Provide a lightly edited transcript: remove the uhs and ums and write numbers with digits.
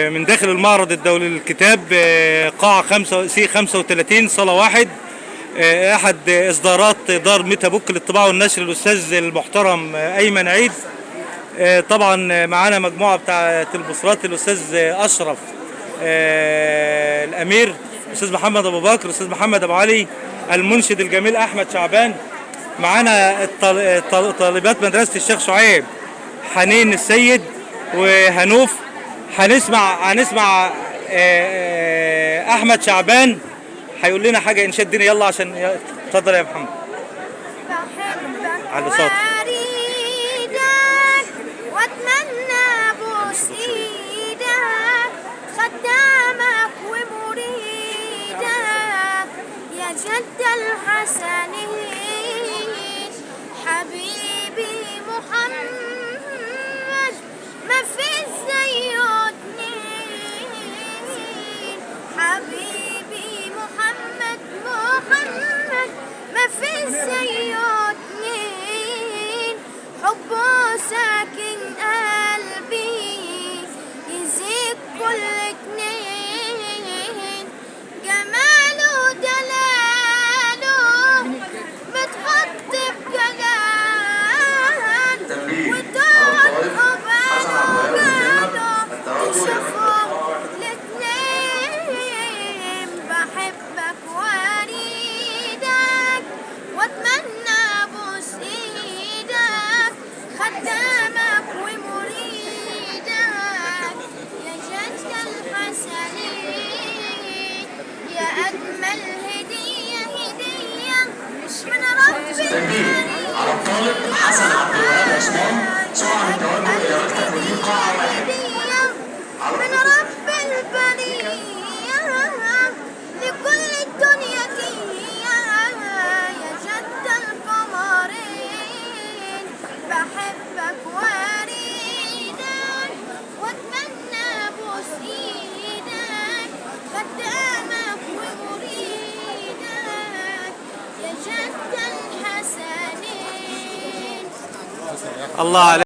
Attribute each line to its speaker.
Speaker 1: من داخل المعرض الدولي للكتاب، قاعة 5 C 35 صالة 1. أحد إصدارات دار ميتا بوك للطباعة والنشر الأستاذ المحترم أيمن عيد. طبعا معانا مجموعة بتاعة البوسترات الأستاذ أشرف الأمير، الأستاذ محمد أبو بكر، الأستاذ محمد أبو علي، المنشد الجميل أحمد شعبان. معانا طالبات مدرسة الشيخ شعيب حنين السيد وهنوف. هنسمع أحمد شعبان هيقول لنا حاجة إنشاد ديني. يلا عشان اتفضل يا محمد. على صوت.
Speaker 2: واتمنى ابوس ايدك خدامك ومريدك يا جد الحسنين حبيبي محمد ما في زيه اتنين. حبيبي محمد ما في زيه اتنين. حبه ساكن قلبي يزيد كل اتنين. جماله دلاله متحط بجلال وتقعد قباله تشوفهم الاتنين. بحبك واريدك واتمنى ابوس ايدك خدامك ومريدك يا جد الحسنين يا أجمل هدية مش من رب العالمين.
Speaker 3: على الطالب حسن عبد الوهاب عثمان سرعة من توجه إلى مكتب مدير قاعة واحد.
Speaker 2: من رب البرية لكل الدنيا كية يا جد القمرين. بحبك واريدك واتمنى ابوس ايدك خدامك ومريدك يا جد الحسنين.
Speaker 1: الله عليك.